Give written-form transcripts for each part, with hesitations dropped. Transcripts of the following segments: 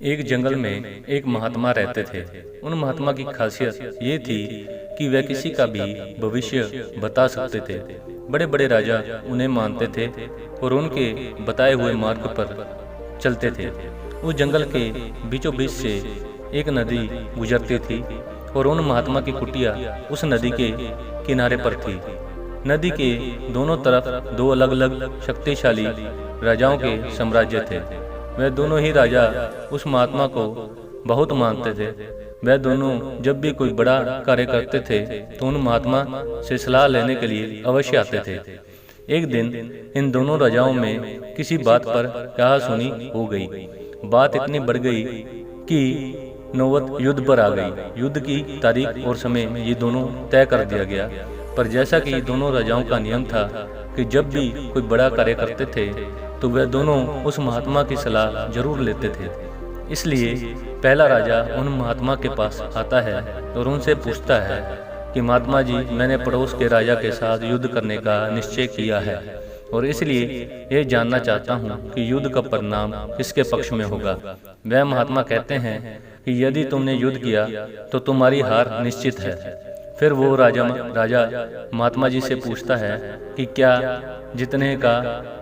एक जंगल में एक महात्मा रहते थे। उन महात्मा की खासियत ये थी कि वे किसी का भी भविष्य बता सकते थे। बड़े बड़े राजा उन्हें मानते थे और उनके बताए हुए मार्ग पर चलते थे। उस जंगल के बीचों बीच से एक नदी गुजरती थी और उन महात्मा की कुटिया उस नदी के किनारे पर थी। नदी के दोनों तरफ दो अलग अलग शक्तिशाली राजाओं के साम्राज्य थे। वह दोनों ही राजा उस महात्मा को बहुत मानते थे। वह दोनों जब भी कोई बड़ा कार्य करते थे तो उन महात्मा से सलाह लेने के लिए अवश्य आते थे। एक दिन इन दोनों राजाओं में किसी बात पर कहासुनी हो गई। बात इतनी बढ़ गई कि नौबत युद्ध पर आ गई। युद्ध की तारीख और समय ये दोनों तय कर दिया गया। पर जैसा कि दोनों राजाओं का नियम था कि जब भी कोई बड़ा कार्य करते थे तो वह दोनों उस महात्मा की सलाह जरूर लेते थे। इसलिए पहला राजा उन महात्मा के पास आता है और उनसे पूछता है कि महात्मा जी, मैंने पड़ोस के राजा के साथ युद्ध करने का निश्चय किया है और इसलिए ये जानना चाहता हूँ कि युद्ध का परिणाम किसके पक्ष में होगा। वह महात्मा कहते हैं कि यदि तुमने युद्ध किया तो तुम्हारी हार निश्चित है। फिर वो राजा महात्मा जी से पूछता है कि क्या जीतने का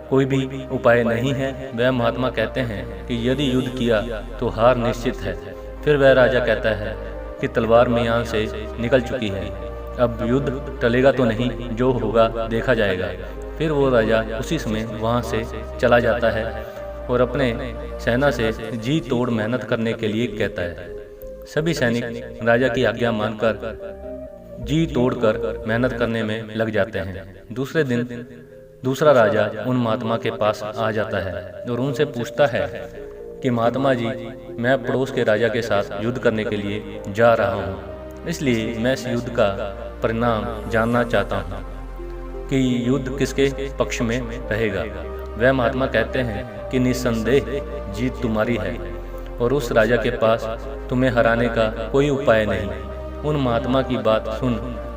कोई भी उपाय नहीं है। वह महात्मा कहते हैं कि यदि युद्ध किया तो हार निश्चित है। फिर वह राजा कहता है कि तलवार मियां से निकल चुकी है, अब युद्ध टलेगा तो नहीं, जो होगा देखा जाएगा। फिर वो राजा उसी समय वहां से चला जाता है और अपने सेना से जी तोड़ मेहनत करने के लिए कहता है। सभी सैनिक राजा की आज्ञा मानकर जी तोड़कर मेहनत करने में लग जाते हैं। दूसरे दिन दूसरा राजा उन महात्मा के पास आ जाता है और उनसे पूछता है कि महात्मा जी, मैं पड़ोस के राजा के साथ युद्ध करने के लिए जा रहा हूँ, इसलिए मैं इस युद्ध का परिणाम जानना चाहता हूँ कि युद्ध किसके पक्ष में रहेगा। वह महात्मा कहते हैं कि निस्संदेह जीत तुम्हारी है और उस राजा के पास तुम्हें हराने का कोई उपाय नहीं। उन महात्मा की बात सुन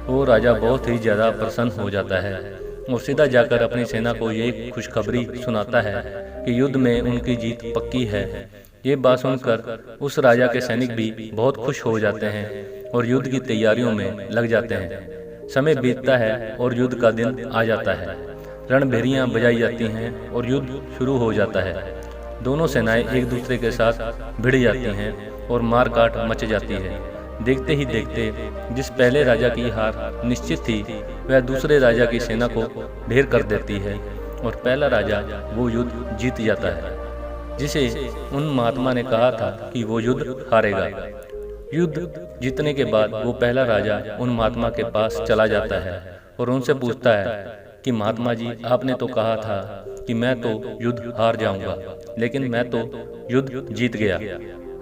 वो राजा बहुत ही ज्यादा प्रसन्न हो जाता है और सीधा जाकर अपनी सेना को ये खुशखबरी सुनाता है कि युद्ध में उनकी जीत पक्की है। ये बात सुनकर उस राजा के सैनिक भी बहुत खुश हो जाते हैं और युद्ध की तैयारियों में लग जाते हैं। समय बीतता है और युद्ध का दिन आ जाता है। रणभेरियां बजाई जाती हैं और युद्ध शुरू हो जाता है। दोनों सेनाएं एक दूसरे के साथ भिड़ जाती हैं और मारकाट मच जाती है। देखते ही देखते जिस पहले राजा की हार निश्चित थी वह दूसरे राजा की सेना को ढेर कर देती है और पहला राजा वो युद्ध जीत जाता है जिसे उन महात्मा ने कहा था कि वो युद्ध हारेगा। युद्ध जीतने के बाद वो पहला राजा उन महात्मा के पास चला जाता है और उनसे पूछता है कि महात्मा जी, आपने तो कहा था कि मैं तो युद्ध हार जाऊंगा, लेकिन मैं तो युद्ध जीत गया।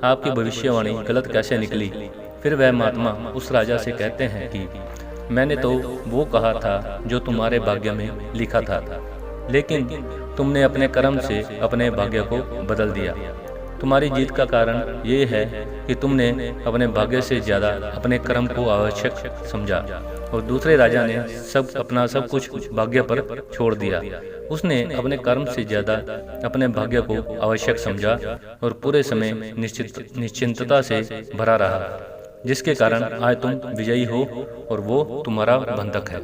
आपकी भविष्यवाणी गलत कैसे निकली। फिर वह महात्मा उस राजा से कहते हैं कि मैंने तो वो कहा था जो तुम्हारे भाग्य में लिखा था, लेकिन तुमने अपने कर्म से अपने भाग्य को बदल दिया। तुम्हारी जीत का कारण ये है कि तुमने अपने भाग्य से ज्यादा अपने कर्म को आवश्यक समझा और दूसरे राजा ने अपना सब कुछ भाग्य पर छोड़ दिया। उसने अपने कर्म से ज्यादा अपने भाग्य को आवश्यक समझा और पूरे समय निश्चिंतता से भरा रहा, जिसके कारण आज तुम विजयी हो और वो तुम्हारा बंधक है।